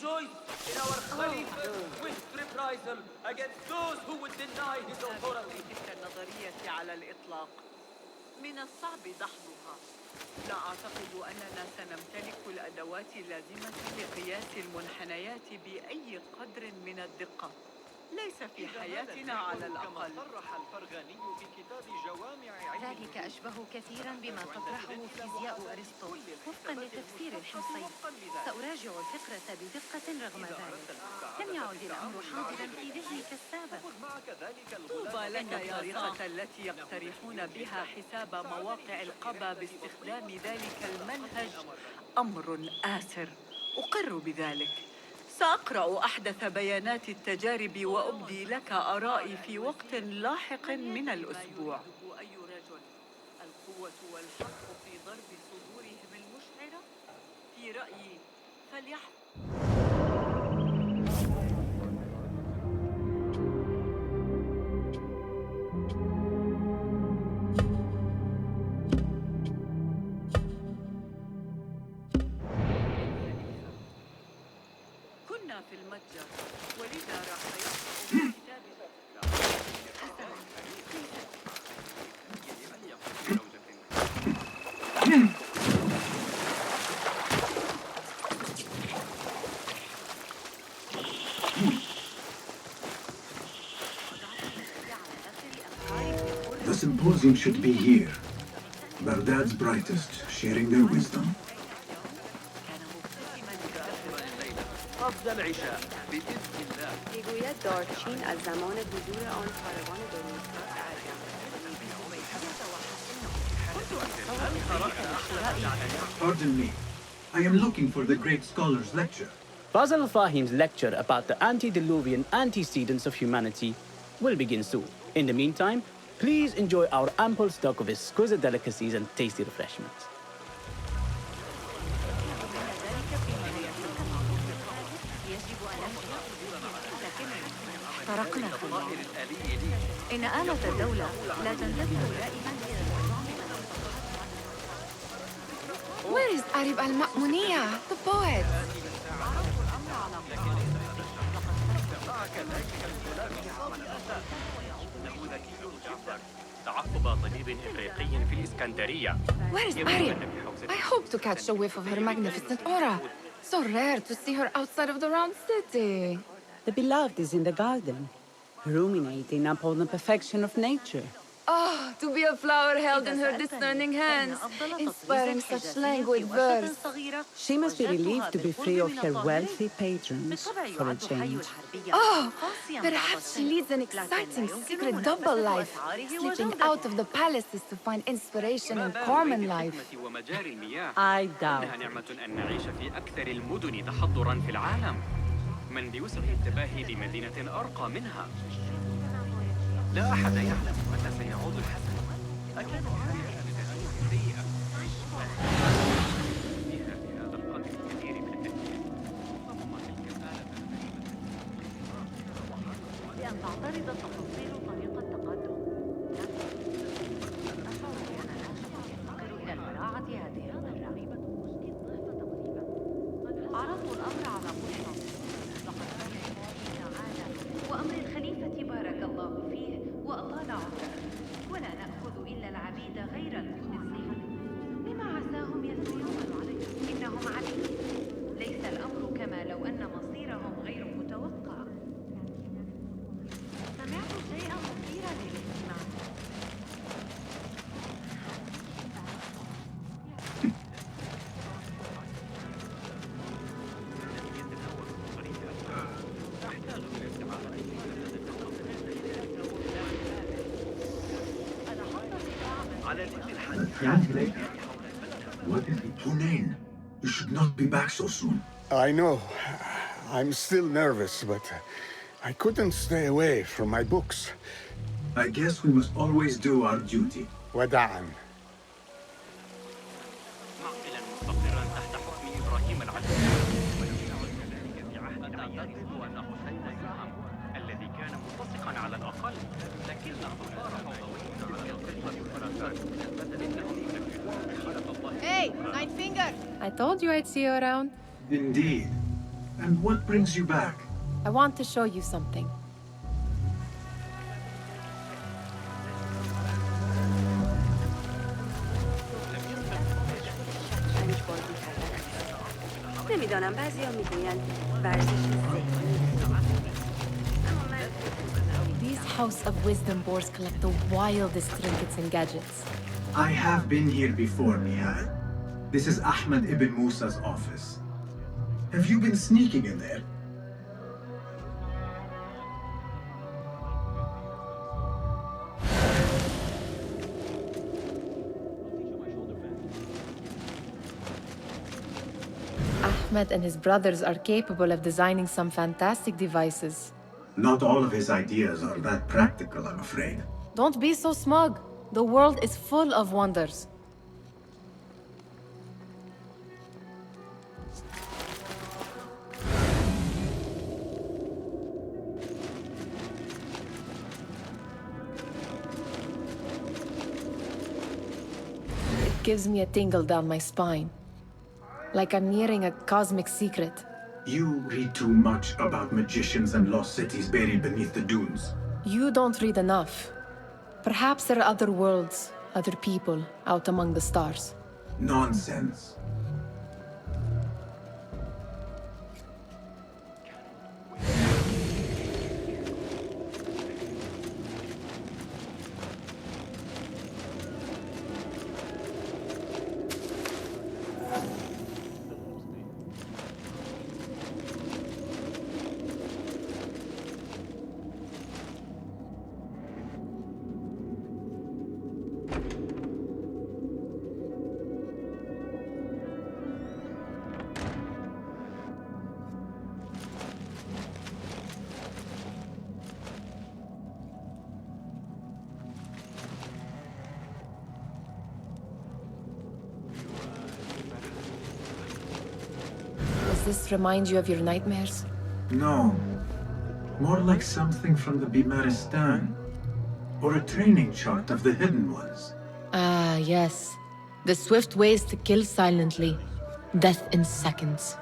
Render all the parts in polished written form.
rejoice in our Khalifa's swift reprisal against those who would deny his authority. تلك النظرية على الإطلاق من الصعب دحضها. لا أعتقد أننا سنمتلك الأدوات اللازمة لقياس المنحنيات بأي قدر من الدقة، ليس في حياتنا على الأقل. صرح الفرغاني في كتاب جوامع ذلك أشبه كثيرا بما تطرحه فيزياء أرسطو وفقا لتفسير الحمصي. سأراجع الفكرة بدقة رغم ذلك. لم يعد الأمر حاضرا في ذهني كالسابق. طوبى لك يا الطريقة التي يقترحون بها حساب مواقع القبا باستخدام ذلك المنهج أمر آسر، أقر بذلك. سأقرأ أحدث بيانات التجارب وأبدي لك آرائي في وقت لاحق من الأسبوع. أي رجل القوة والحق في ضرب صدورهم المشعرة؟ في رأيي كنا في المتجر ولذا راح يقرأ في كتاب The symposium should be here. Baghdad's brightest, sharing their wisdom. قبل العشاء بإذن الله. میگوید دارچین از زمان حضور آن کاروان دنیسا Pardon me. I am looking for the great scholar's lecture. Fazil Fahim's lecture about the antediluvian antecedents of humanity will begin soon. In the meantime, please enjoy our ample stock of exquisite delicacies and tasty refreshments. طرقنا إن آلة الدولة لا تنتبه دائما إلى النظام. Where is Arib al-Ma'muniyah, the poet? تعقب طبيب إفريقي في الإسكندرية. Where is Arib? I hope to catch a whiff of her magnificent aura. So rare to see her outside of the round city. The beloved is in the garden, ruminating upon the perfection of nature. Oh, to be a flower held in her discerning hands, inspiring such languid verse. She must be relieved to be free of her wealthy patrons for a change. Oh, perhaps she leads an exciting secret double life, slipping out of the palaces to find inspiration in common life. I doubt. نعمة أن نعيش في أكثر المدن تحضراً في العالم. من بوسع الانتباه بمدينة أرقى منها. لا أحد يعلم متى سيعود الحسن. أكيد سيئة. فيها بهذا القدر الكبير من التأثير. ربما تلك الآلة بأن تعترض تفاصيل طريقة التقدم. أشعر بأننا سنفتقر إلى البراعة هذه المرة. عرضوا الأمر على مشرف. لقد كان تعالى وأمر الخليفة بارك الله فيه وأطال عمره، ولا نأخذ إلا العبيد غير المخلصين. لما عساهم يثنون عليهم؟ إنهم عبيد. ليس الأمر كما لو أن مصيرهم غير متوقع. سمعت شيئا مثيرا للاهتمام. What is it? Hunain, you should not be back so soon. I know. I'm still nervous, but I couldn't stay away from my books. I guess we must always do our duty. وداعاً. معقلاً مستقراً تحت حكم إبراهيم العزيز. وذلك في عهد تعتقد أن حسين زعم الذي كان متفقاً على الأقل، لكن الأخبار حولوية على القصة والفراسات. Hey, Nine Finger! I told you I'd see you around. Indeed. And what brings you back? I want to show you something. نمیدانم بعضیا میگویند ورزش ذهنی. These House of Wisdom boards collect the wildest trinkets and gadgets. I have been here before, Nihal. This is Ahmed ibn Musa's office. Have you been sneaking in there? Ahmed and his brothers are capable of designing some fantastic devices. Not all of his ideas are that practical, I'm afraid. Don't be so smug. The world is full of wonders. It gives me a tingle down my spine. Like I'm nearing a cosmic secret. You read too much about magicians and lost cities buried beneath the dunes. You don't read enough. Perhaps there are other worlds, other people, out among the stars. Nonsense. Does this remind you of your nightmares? No. More like something from the Bimaristan. Or a training chart of the Hidden Ones. Ah, yes. The swift ways to kill silently. Death in seconds.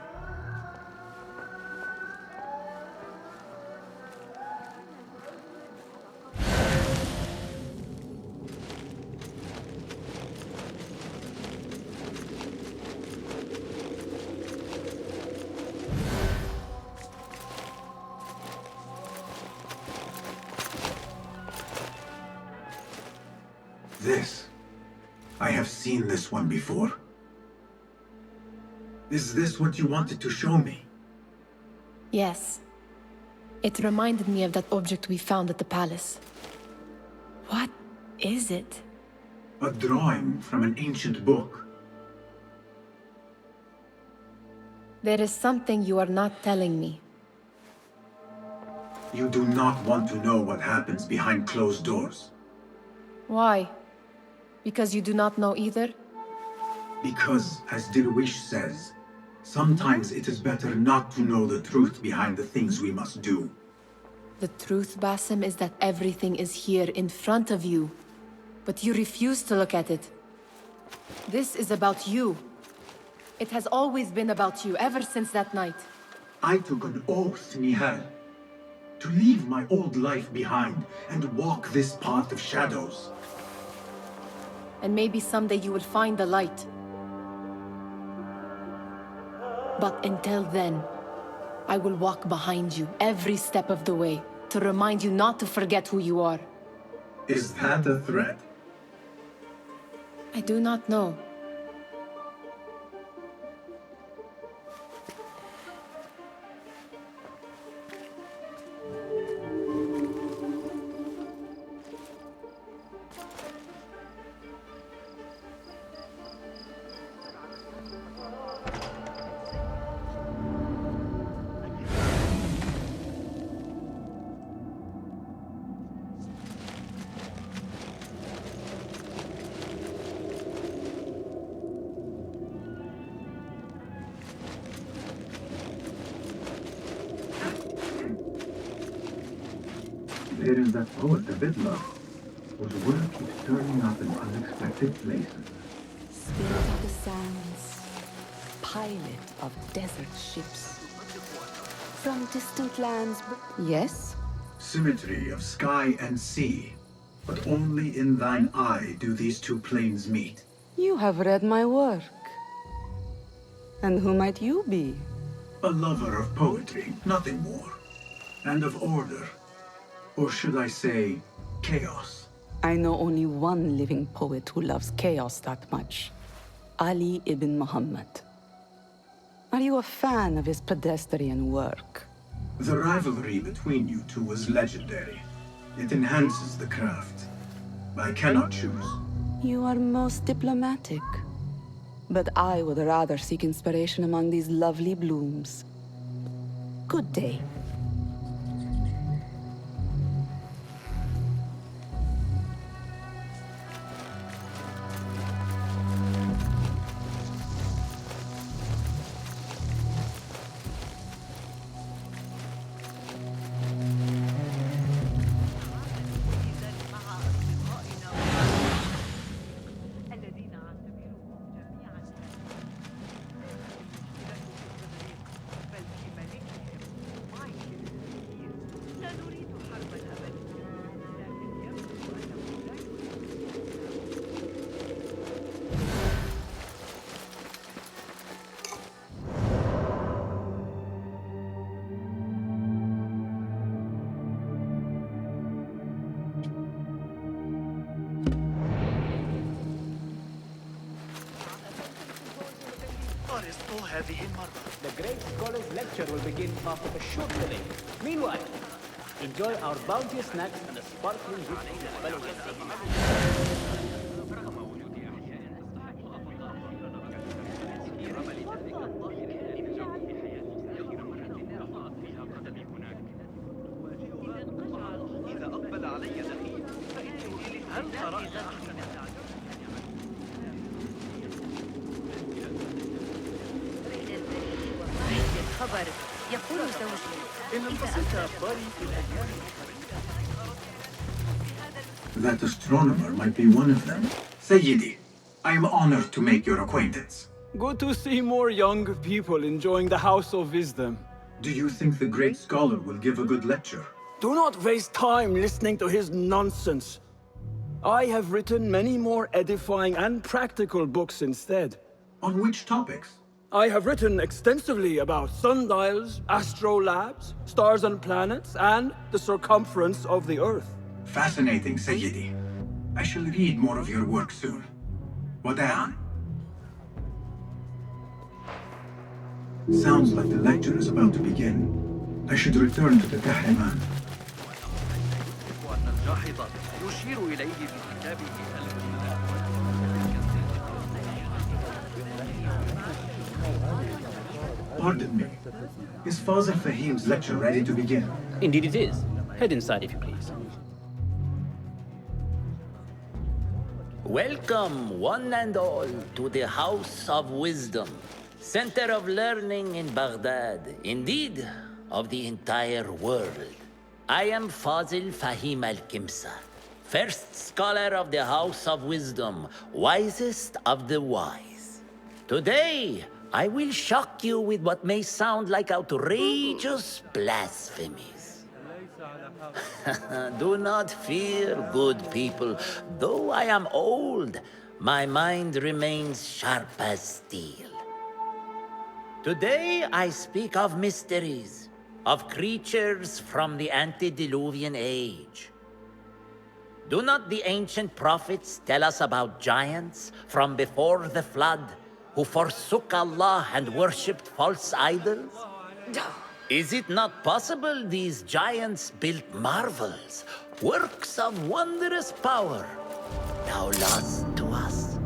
This. I have seen this one before. Is this what you wanted to show me? Yes. It reminded me of that object we found at the palace. What is it? A drawing from an ancient book. There is something you are not telling me. You do not want to know what happens behind closed doors. Why? Because you do not know either? Because, as Dirwish says, sometimes it is better not to know the truth behind the things we must do. The truth, Basim, is that everything is here in front of you. But you refuse to look at it. This is about you. It has always been about you, ever since that night. I took an oath, Nihal, to leave my old life behind and walk this path of shadows. And maybe someday you will find the light. But until then, I will walk behind you every step of the way to remind you not to forget who you are. Is that a threat? I do not know. There is that poet, the Bidler, whose work keeps turning up in unexpected places. Spirit of the sands, pilot of desert ships. from distant lands, yes? Symmetry of sky and sea. But only in thine eye do these two planes meet. You have read my work. And who might you be? A lover of poetry, nothing more. And of order. Or should I say, chaos. I know only one living poet who loves chaos that much. Ali ibn Muhammad. Are you a fan of his pedestrian work? The rivalry between you two was legendary. It enhances the craft. I cannot choose. You are most diplomatic. But I would rather seek inspiration among these lovely blooms. Good day. The great scholars' lecture will begin after a short delay. Meanwhile, enjoy our bounteous snacks and a sparkling juice of your fellow guests. خبر يقول زوجي That astronomer might be one of them. Sayyidi, I am honored to make your acquaintance. Good to see more young people enjoying the House of Wisdom. Do you think the great scholar will give a good lecture? Do not waste time listening to his nonsense. I have written many more edifying and practical books instead. On which topics? I have written extensively about sundials, astrolabes, stars and planets, and the circumference of the Earth. Fascinating, Sayyidi. I shall read more of your work soon. Wada'an. Sounds like the lecture is about to begin. I should return to the Kahraman. Pardon me. Is Father Fahim's lecture ready to begin? Indeed it is. Head inside if you please. Welcome, one and all, to the House of Wisdom, center of learning in Baghdad, indeed, of the entire world. I am Fazil Fahim al-Kimsa, first scholar of the House of Wisdom, wisest of the wise. Today, I will shock you with what may sound like outrageous blasphemies. Do not fear, good people. Though I am old, my mind remains sharp as steel. Today I speak of mysteries, of creatures from the antediluvian age. Do not the ancient prophets tell us about giants from before the flood who forsook Allah and worshipped false idols? Is it not possible these giants built marvels, works of wondrous power, now lost to us?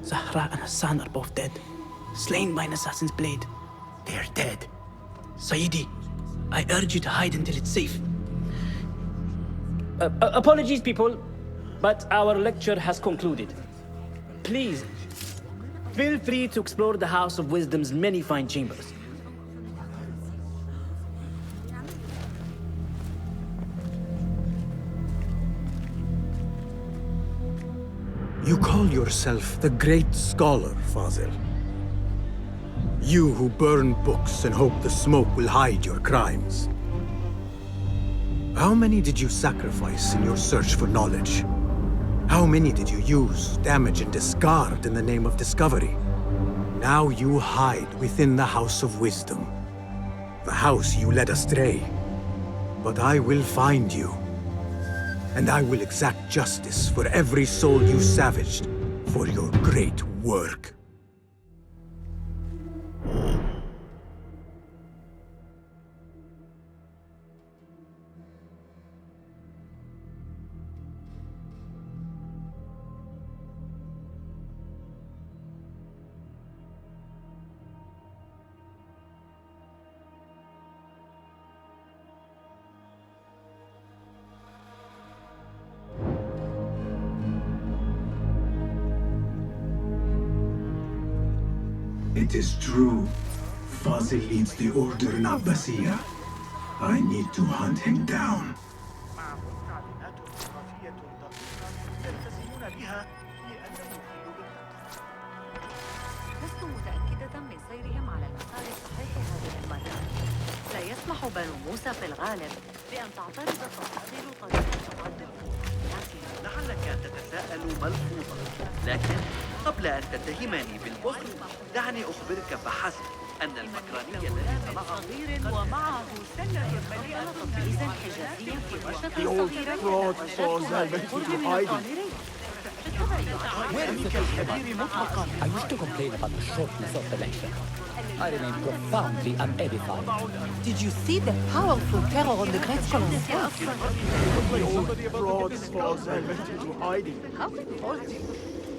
Zahra and Hassan are both dead, slain by an assassin's blade. They're dead. Sayyidi, I urge you to hide until it's safe. Apologies, people, but our lecture has concluded. Please, feel free to explore the House of Wisdom's many fine chambers. You call yourself the great scholar, Fazil. You who burn books and hope the smoke will hide your crimes. How many did you sacrifice in your search for knowledge? How many did you use, damage, and discard in the name of discovery? Now you hide within the House of Wisdom. The house you led astray. But I will find you. And I will exact justice for every soul you savaged for your great work. It is true. FAZIL leads the Order in Abbasiyah. I need to hunt him down. لست متأكدة من سيرهم على المسار الصحيح هذه المرة. لا يسمح بنو موسى في الغالب بأن تعترض فاضل طريقة تقدم لعلك تتساءل ملحوظة، لكن قبل أن تتهمني بالبخل دعني أخبرك فحسب أن المكرانية التي صنعها ومعه سنة مليئة تطريز حجازي في ورشة The old صغيرة fraud falls out into hiding. I used to complain about the shortness of the lecture. I remain profoundly unedified. Did you see the powerful terror on the Great Scholar's face? The old fraud falls out into hiding.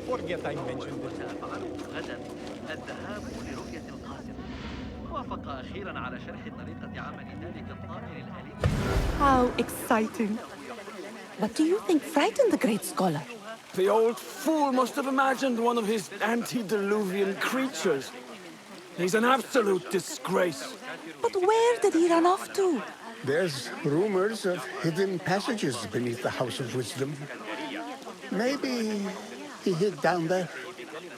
Forget I mentioned it. غدا الذهاب لرؤية القاسم. وافق أخيرا على شرح طريقة عمل ذلك الطائر الأليم. How exciting. What do you think frightened the great scholar? The old fool must have imagined one of his antediluvian creatures. He's an absolute disgrace. But where did he run off to? There's rumors of hidden passages beneath the House of Wisdom. Maybe he hid down there.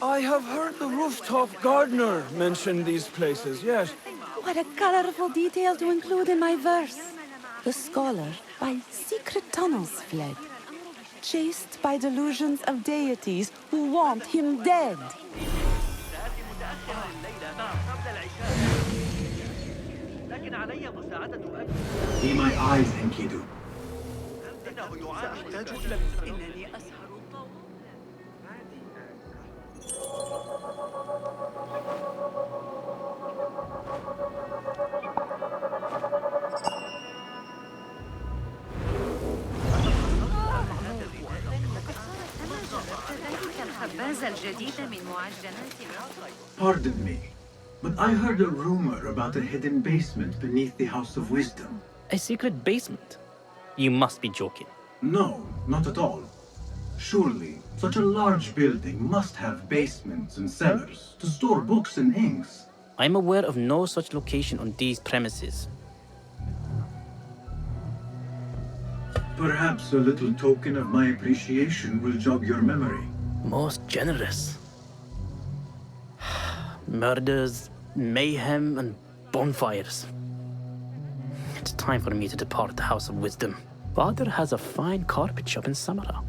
I have heard the rooftop gardener mention these places, yes. What a colorful detail to include in my verse. The scholar by secret tunnels fled, chased by delusions of deities who want him dead. Be my eyes, Enkidu. إنني أسهر الخبازة الجديدة من معجنات Pardon me, but I heard a rumor about a hidden basement beneath the House of Wisdom. A secret basement? You must be joking. No, not at all. Surely, such a large building must have basements and cellars to store books and inks. I'm aware of no such location on these premises. Perhaps a little token of my appreciation will jog your memory. Most generous. Murders, mayhem, and bonfires. It's time for me to depart the House of Wisdom. Father has a fine carpet shop in Samara.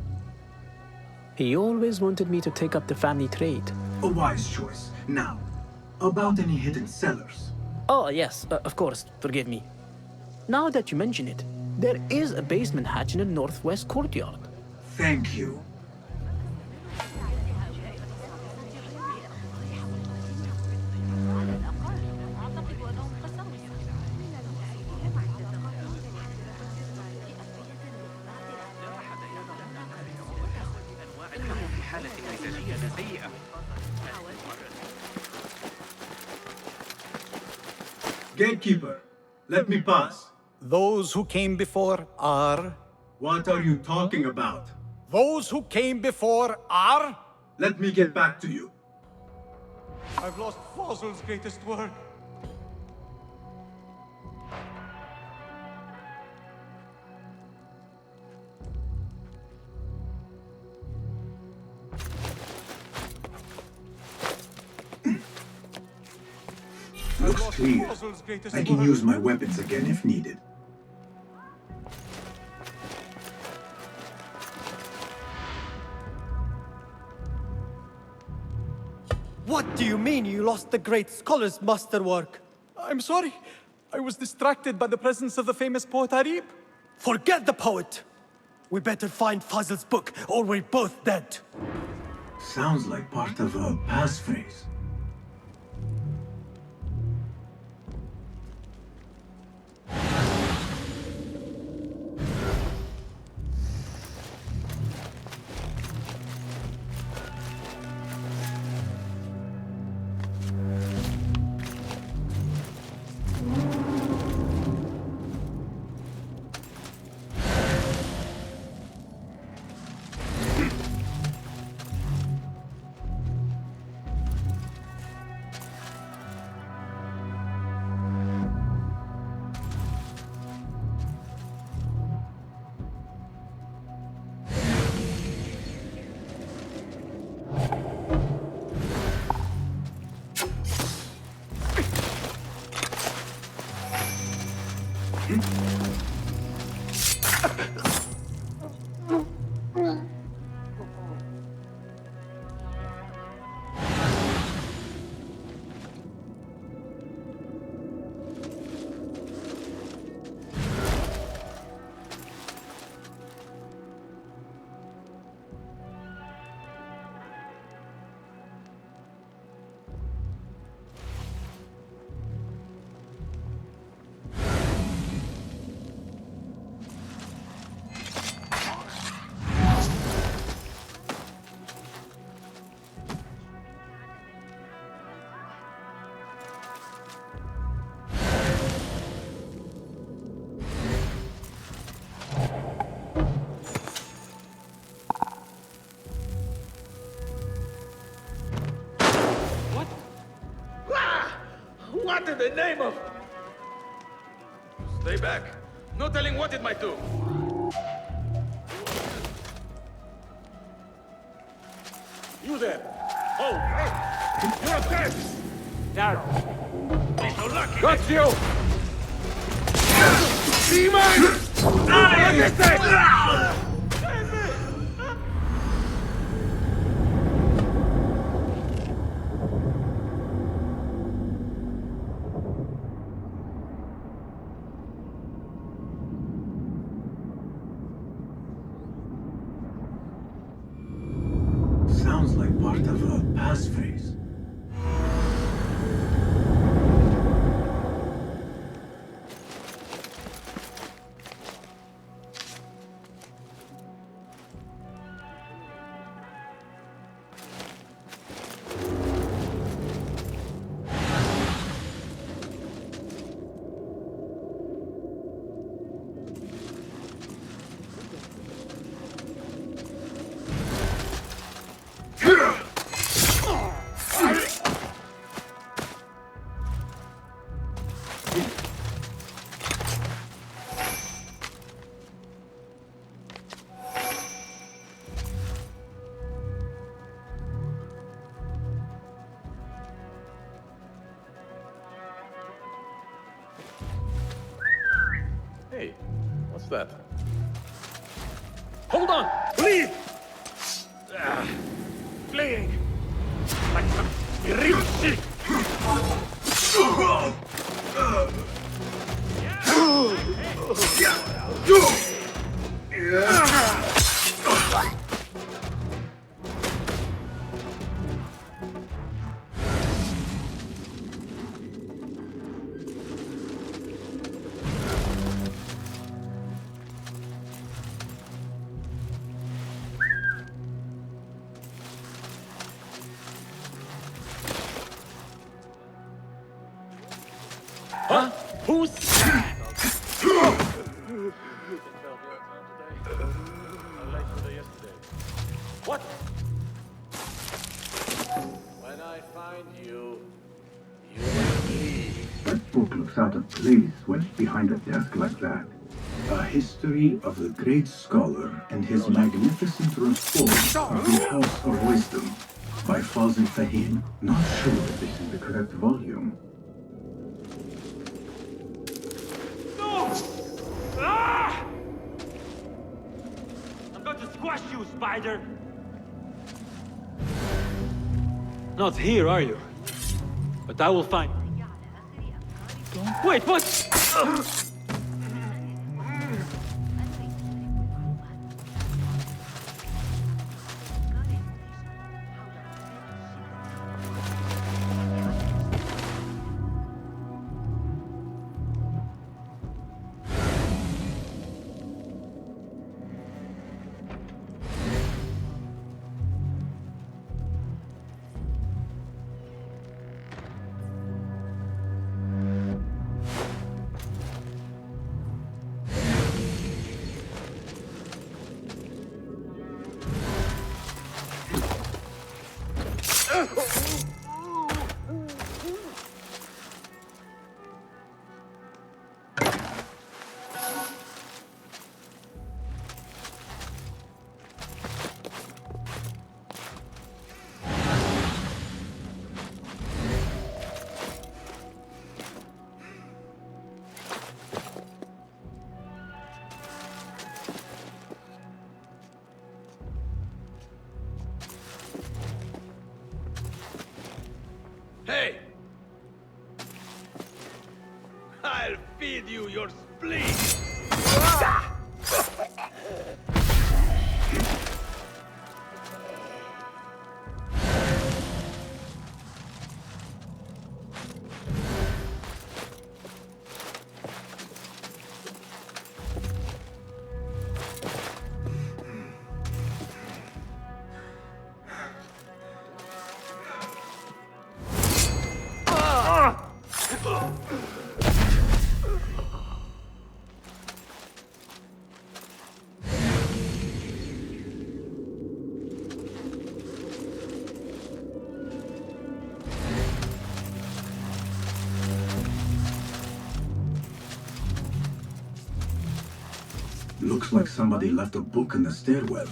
He always wanted me to take up the family trade. A wise choice. Now, about any hidden cellars. Oh, yes, of course, forgive me. Now that you mention it, there is a basement hatch in the northwest courtyard. Thank you. Gatekeeper, let me pass. Those who came before are... What are you talking about? Those who came before are... Let me get back to you. I've lost FAZIL's greatest work. clear. Fazil's greatest I can work. use my weapons again if needed. What do you mean you lost the great scholar's masterwork? I'm sorry. I was distracted by the presence of the famous poet Arib. Forget the poet! We better find Fazil's book, or we're both dead. Sounds like part of a passphrase. What in the name of... Stay back. No telling what it might do. You there. Oh, hey. You're dead. Now. So lucky. Got you. Demon! Sounds like part of a passphrase. Hey, what's that? Hold on! Please! Fleeing! Like some real shit! Huh? Who's... What? When I find you, you will leave. That book looks out of place when it's behind a desk like that. A history of the great scholar and his magnificent reform of the House of Wisdom by FAZIL. Not sure if this is the correct volume. squash you, spider! Not here, are you? But I will find... Wait, what? Hey! I'll feed you your spleen! Looks like somebody left a book in the stairwell.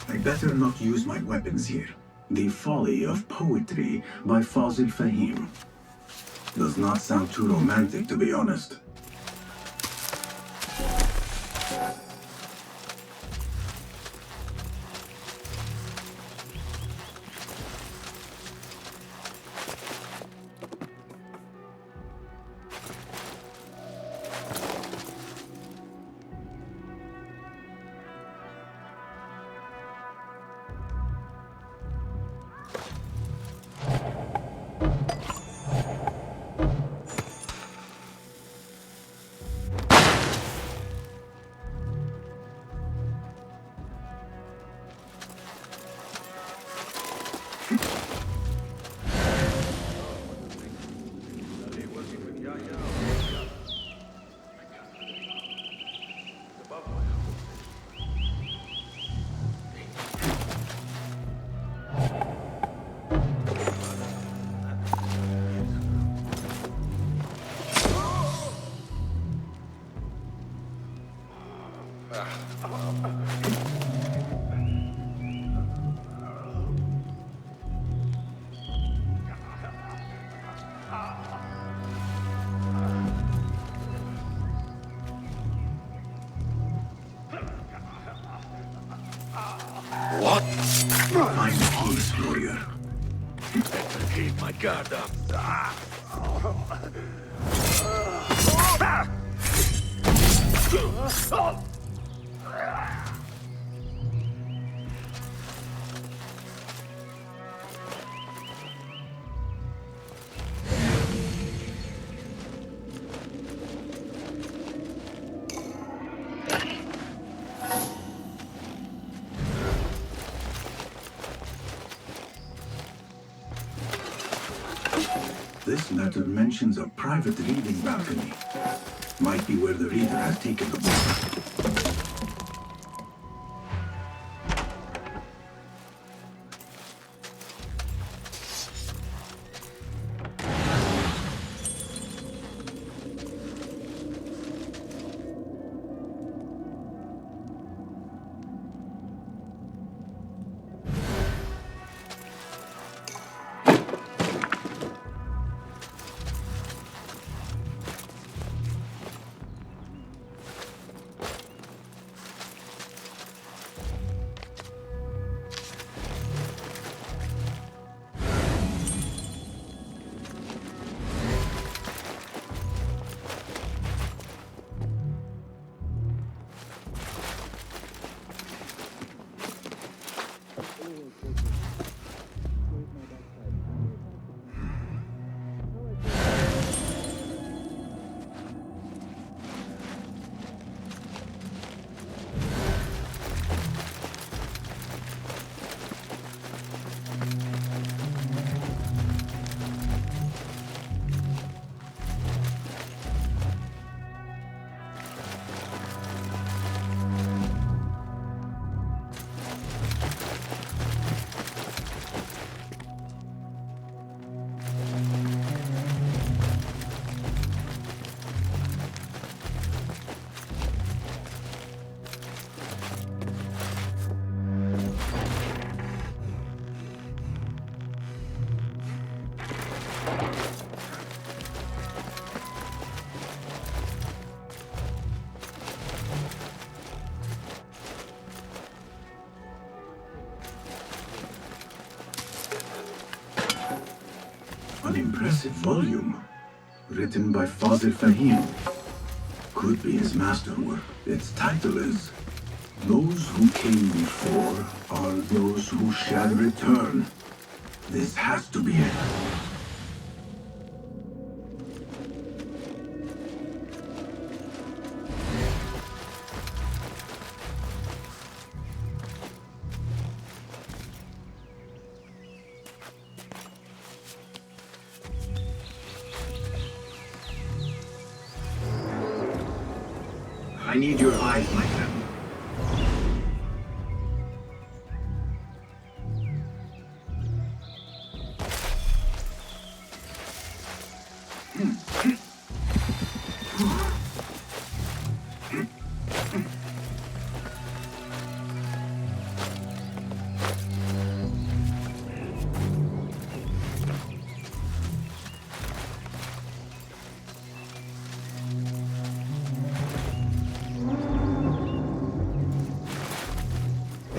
I better not use my weapons here. The Folly of Poetry by FAZIL Fahim. Does not sound too romantic, to be honest. What? Find peace, warrior. Better keep my guard up. This letter mentions a private reading balcony. Might be where the reader has taken the book. An impressive volume, written by FAZIL Fahim. Could be his masterwork. Its title is Those Who Came Before Are Those Who Shall Return. This has to be it. I need your eyes, my friend.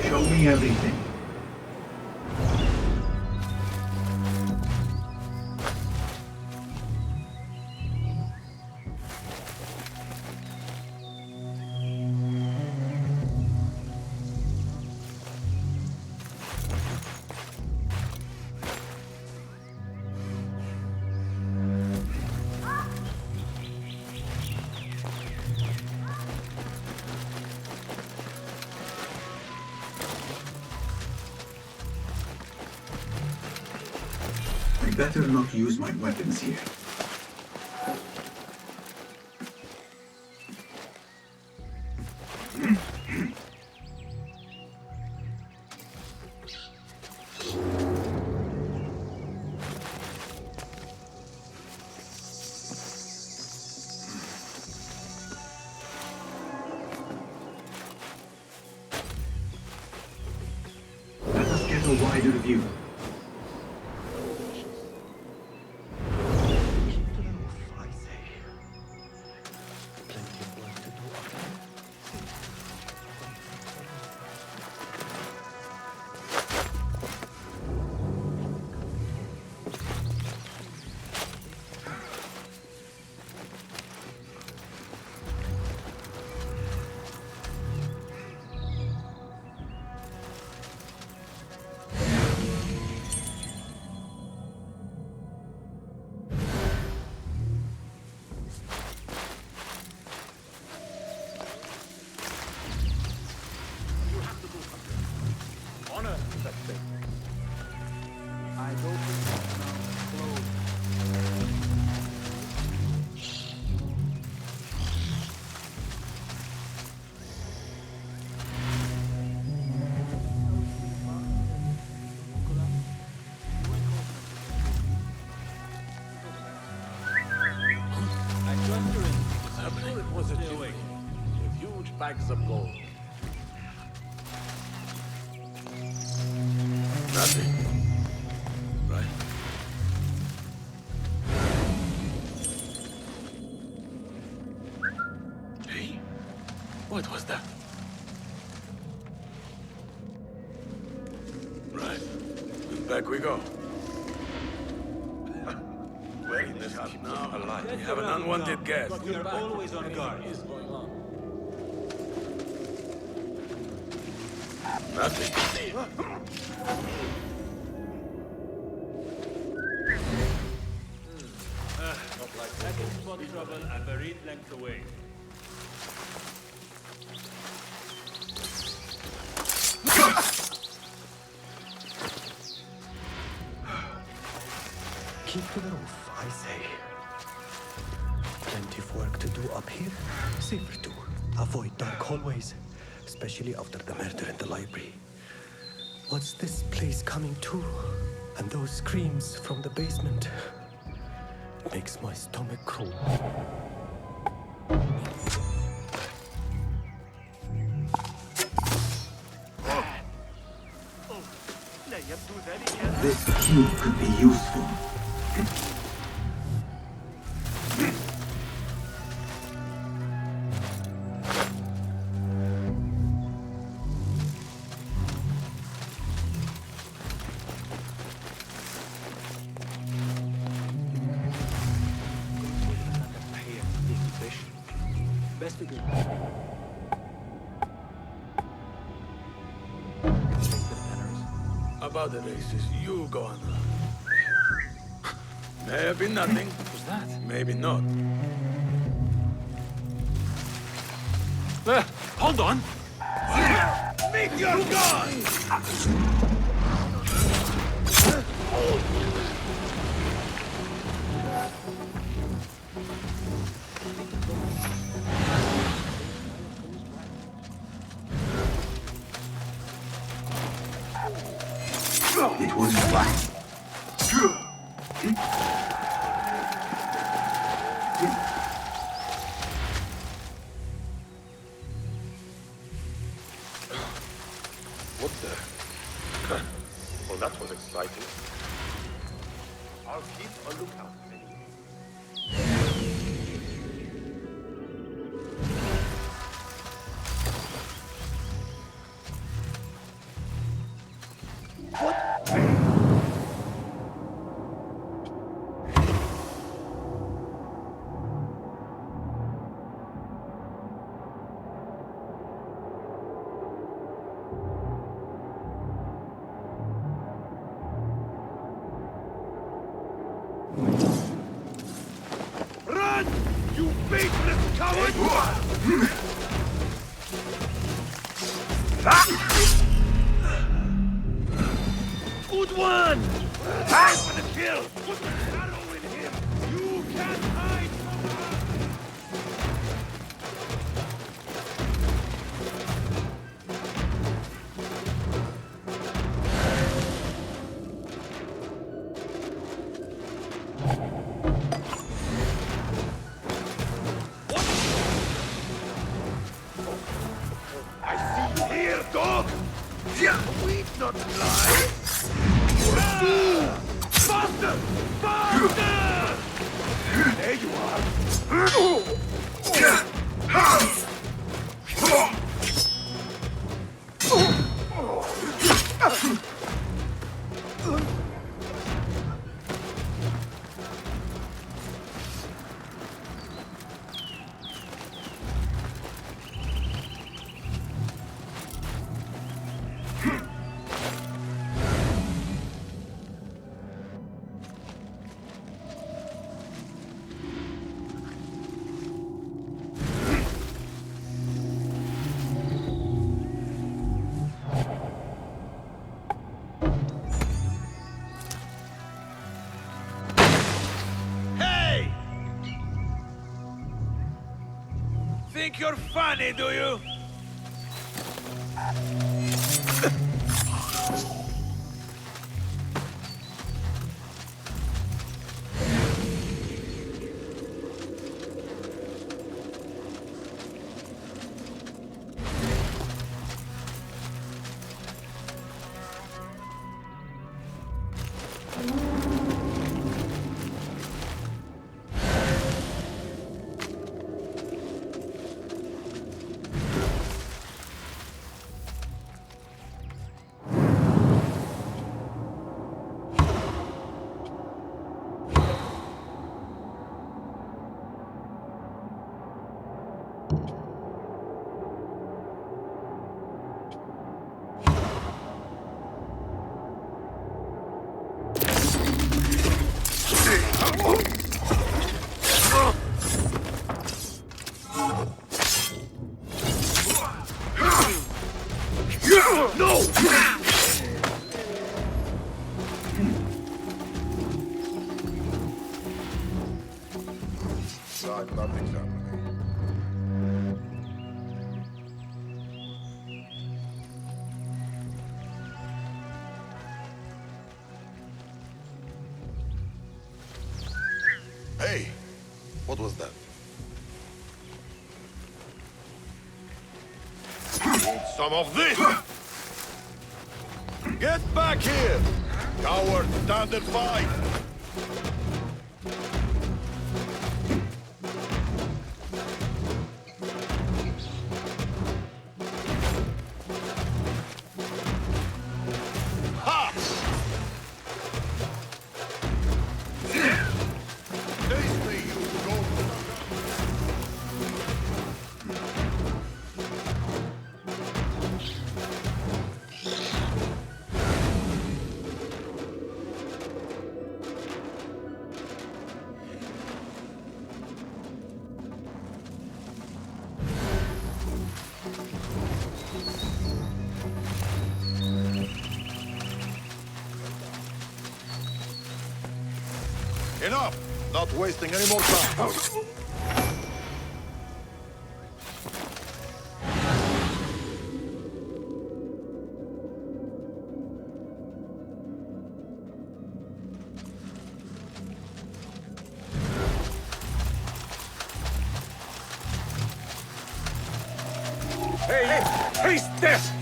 Show me everything. I better not use my weapons here. Let us get a wider view. Honor that thing. I hope it's not closed. bags of gold. Nothing. Right? Hey, what was that? Right. Back we go. We're in this hut now. We have an unwanted guest. We are always on guard. Nothing. Not like that. Spot trouble a buried length away. Keep to the roof, I say. Plenty of work to do up here. Safer too. Avoid dark hallways, especially after the murder in the library. What's this place coming to? And those screams from the basement. It makes my stomach crawl. This cube could be useful. About the races, you go on. May have been nothing. What was that? Maybe not. Hold on! Meet your god! It was fun. What the? Well, that was exciting. I'll keep a lookout. Run! You faithless coward! Good one! Time for the kill! Put the shadow in him! You can't hide from us! I see here, dog! We'd not fly! Faster! Faster! There you are! Think you're funny, do you? I'm not examining. Hey, what was that? Want some of this? Get back here! Coward, stand and fight! Ha! Face me, you gold. Enough! Not wasting any more time. Hey, taste this!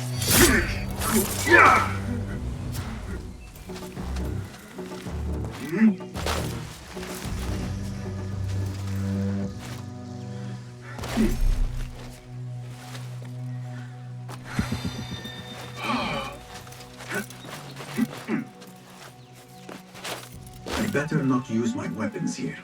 I better not use my weapons here.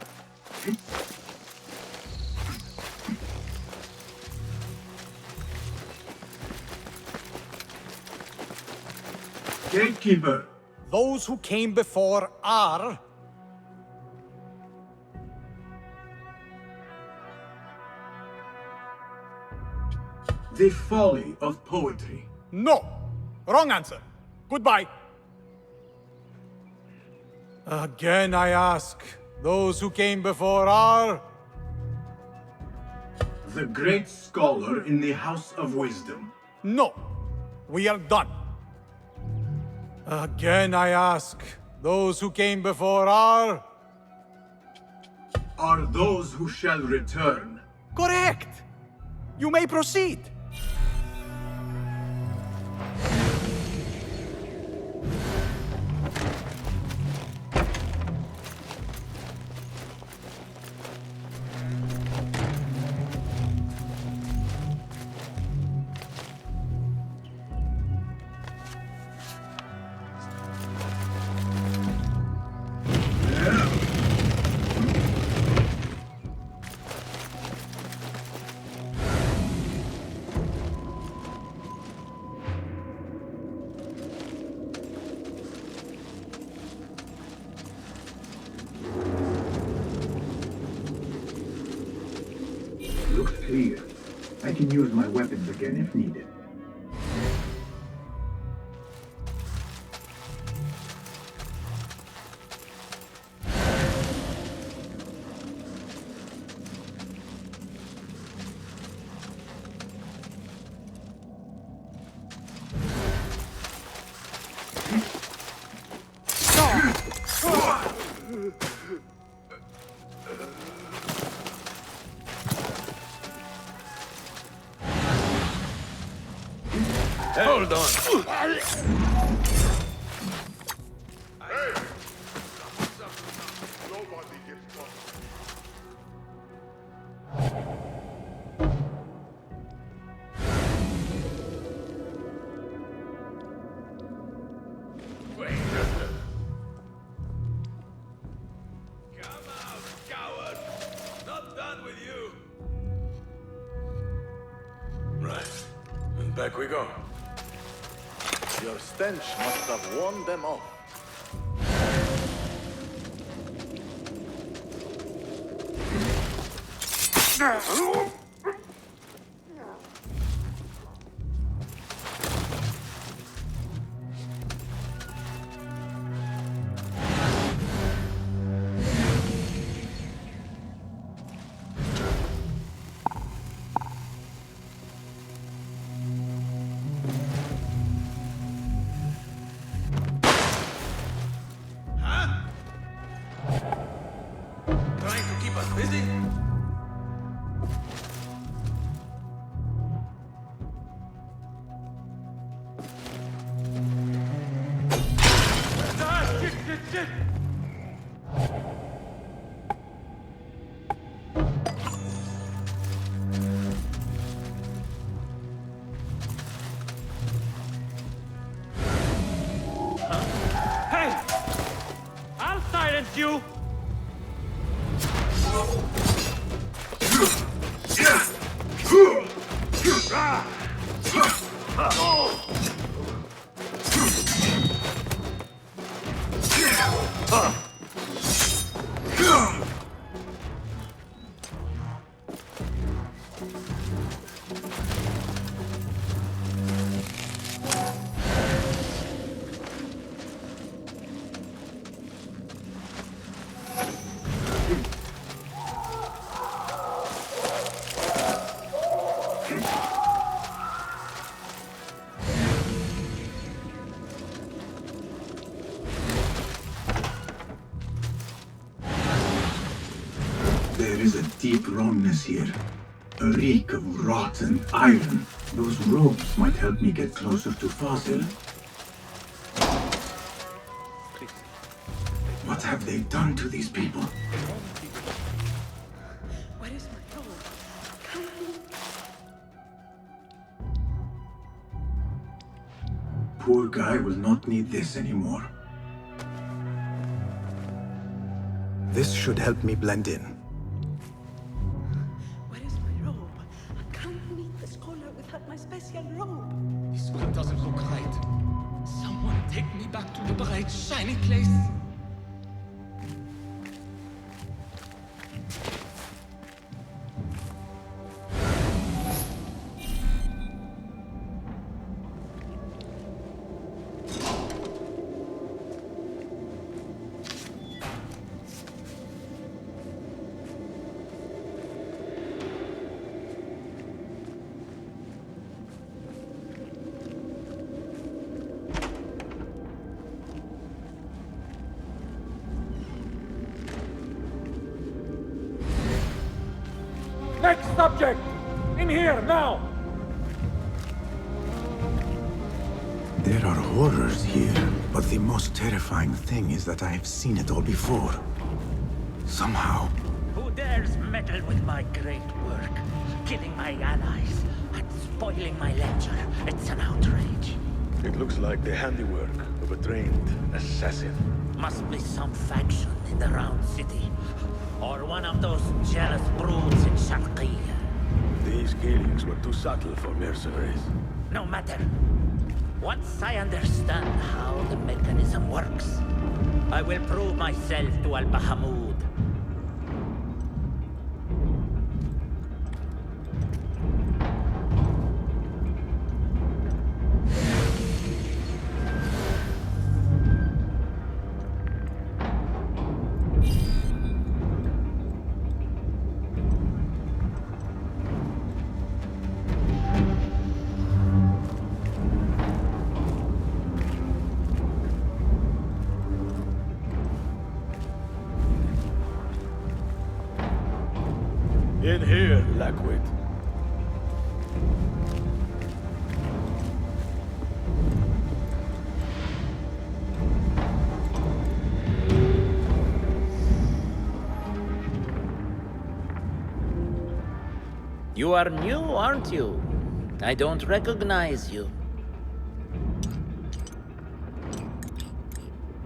Gatekeeper! Those who came before are... The folly of poetry. No! Wrong answer. Goodbye. Again I ask, those who came before are... The great scholar in the House of Wisdom. No. We are done. Again I ask, those who came before are... Are those who shall return. Correct! You may proceed. Looks clear. I can use my weapons again if needed. Hold on. Nobody gets caught. Come out, coward! Not done with you! Right. And back we go. Your stench must have warned them off. keep us busy. Shit! Hey! I'll silence you! There is a deep wrongness here. A reek of rotten iron. Those ropes might help me get closer to FAZIL. What have they done to these people? Where is my robe? Poor guy will not need this anymore. This should help me blend in. Where is my robe? I can't meet the scholar without my special robe. This one doesn't look right. Someone take me back to the bright, shiny place. Next subject! In here, now! There are horrors here, but the most terrifying thing is that I have seen it all before. Somehow. Who dares meddle with my great work? Killing my allies and spoiling my lecture. It's an outrage. It looks like the handiwork of a trained assassin. Must be some faction in the Round City. Or one of those jealous broods in Sharqiyya. These killings were too subtle for mercenaries. No matter. Once I understand how the mechanism works, I will prove myself to Al-Bahamud. In here, Lackwit. You are new, aren't you? I don't recognize you.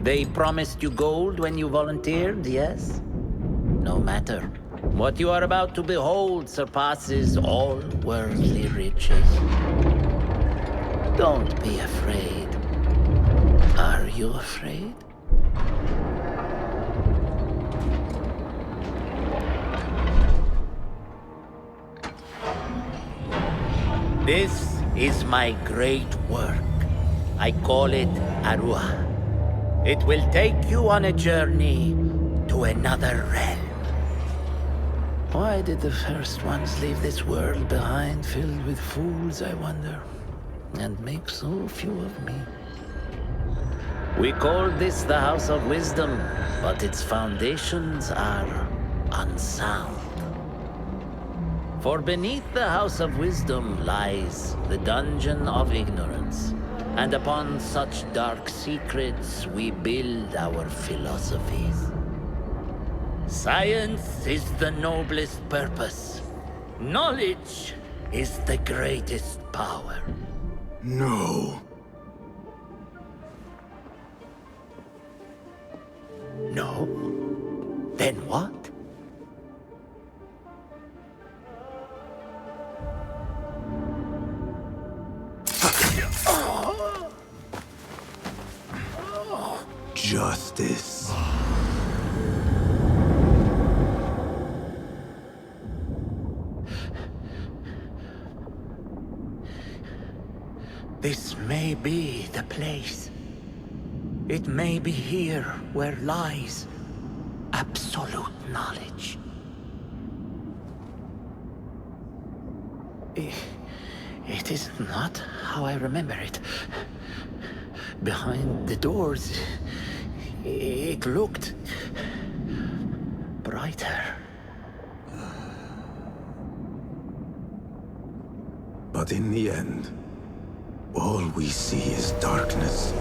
They promised you gold when you volunteered, yes? No matter. What you are about to behold surpasses all worldly riches. Don't be afraid. Are you afraid? This is my great work. I call it Arua. It will take you on a journey to another realm. Why did the first ones leave this world behind, filled with fools, I wonder, and make so few of me? We call this the House of Wisdom, but its foundations are unsound. For beneath the House of Wisdom lies the Dungeon of Ignorance, and upon such dark secrets we build our philosophies. Science is the noblest purpose. Knowledge is the greatest power. No. No? Then what? Justice. This may be the place. It may be here where lies absolute knowledge. It is not how I remember it. Behind the doors, it looked brighter. But in the end, all we see is darkness.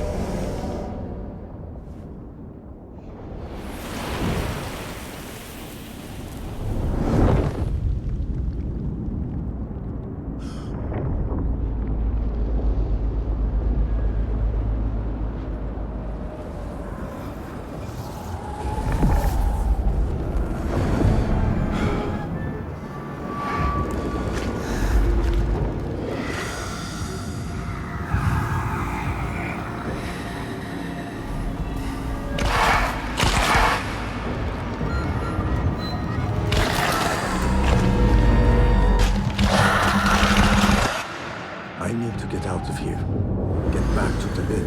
I need to get out of here. Get back to the bin.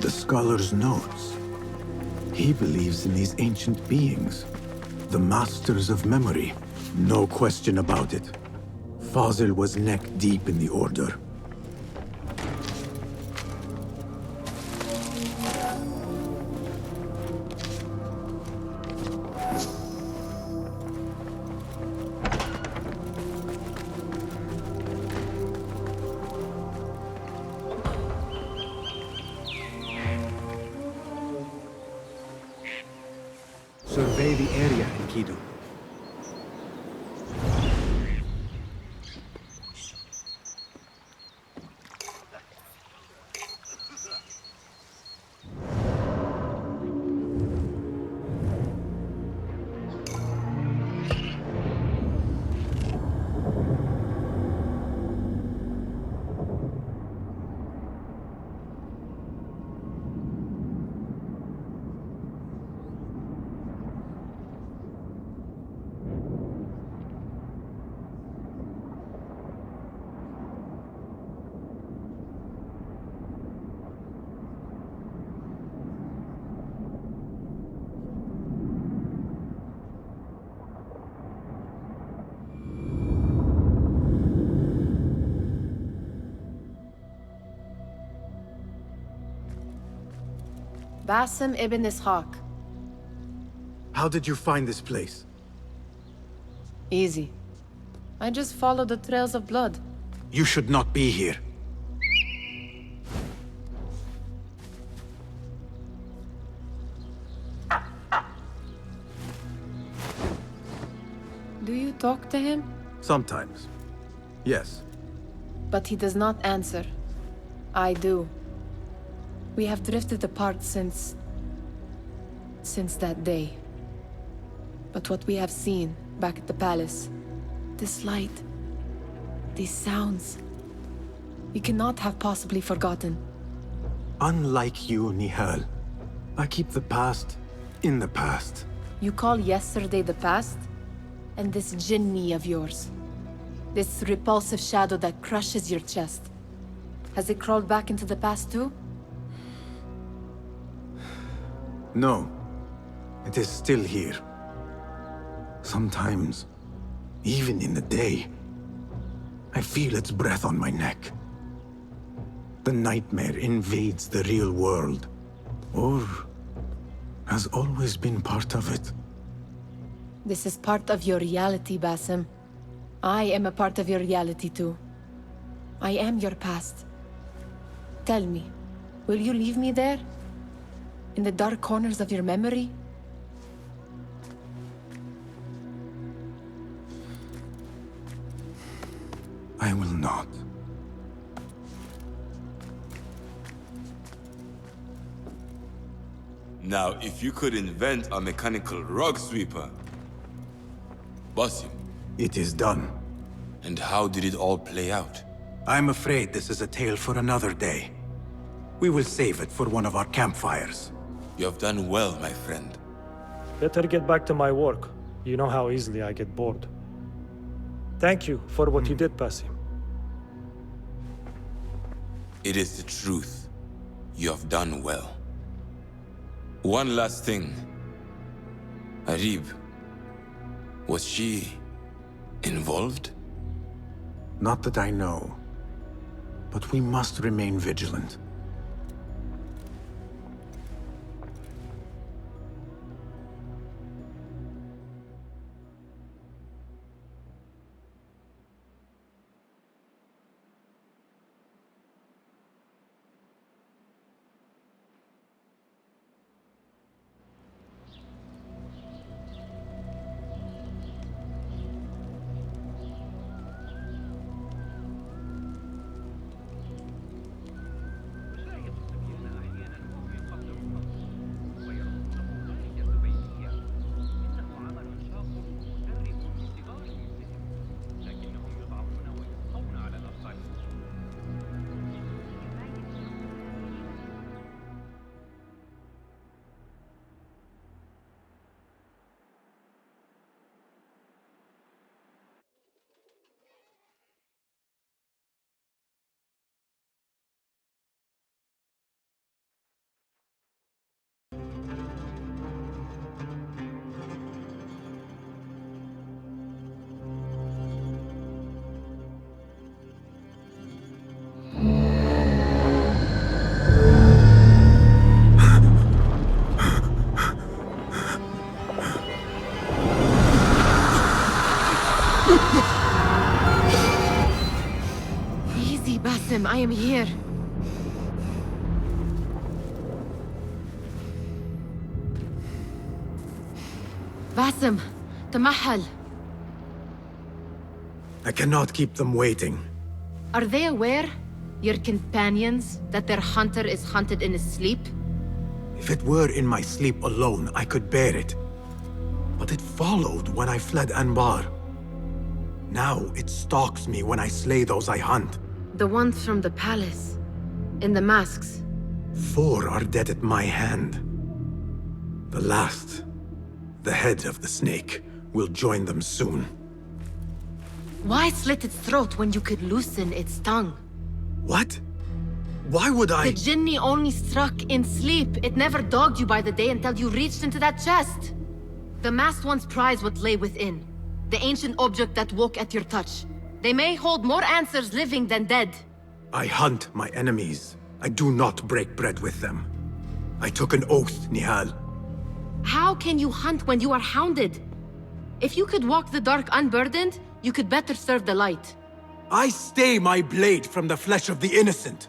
The scholar's notes. He believes in these ancient beings, the masters of memory. No question about it. FAZIL was neck deep in the Order. Survey the area, Enkidu. Basim ibn Ishaq. How did you find this place? Easy. I just followed the trails of blood. You should not be here. Do you talk to him? Sometimes. Yes. But he does not answer. I do. We have drifted apart since that day. But what we have seen back at the palace, this light, these sounds, You cannot have possibly forgotten. Unlike you, Nihal, I keep the past in the past. You call yesterday the past? And this jinni of yours. This repulsive shadow that crushes your chest. Has it crawled back into the past too? No. It is still here. Sometimes, even in the day, I feel its breath on my neck. The nightmare invades the real world, or has always been part of it. This is part of your reality, Basim. I am a part of your reality too. I am your past. Tell me, will you leave me there? In the dark corners of your memory? I will not. Now, if you could invent a mechanical rug sweeper... Basim. It is done. And how did it all play out? I'm afraid this is a tale for another day. We will save it for one of our campfires. You have done well, my friend. Better get back to my work. You know how easily I get bored. Thank you for what you did, Basim. It is the truth. You have done well. One last thing. Arib, was she involved? Not that I know. But we must remain vigilant. Easy, Basim, I am here. Basim, Tamahal. I cannot keep them waiting. Are they aware, your companions, that their hunter is hunted in his sleep? If it were in my sleep alone, I could bear it. But it followed when I fled Anbar. Now it stalks me when I slay those I hunt. The ones from the palace. In the masks. 4 are dead at my hand. The last, the head of the snake, will join them soon. Why slit its throat when you could loosen its tongue? What? Why would I? The jinni only struck in sleep. It never dogged you by the day until you reached into that chest. The masked ones prize what lay within. The ancient object that woke at your touch. They may hold more answers living than dead. I hunt my enemies. I do not break bread with them. I took an oath, Nihal. How can you hunt when you are hounded? If you could walk the dark unburdened, you could better serve the light. I stay my blade from the flesh of the innocent,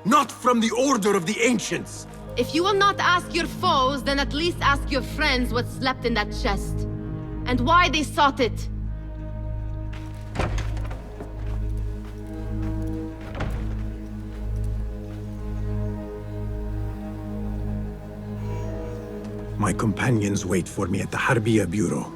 not from the order of the ancients. If you will not ask your foes, then at least ask your friends what slept in that chest. And why they sought it. My companions wait for me at the Harbiya Bureau.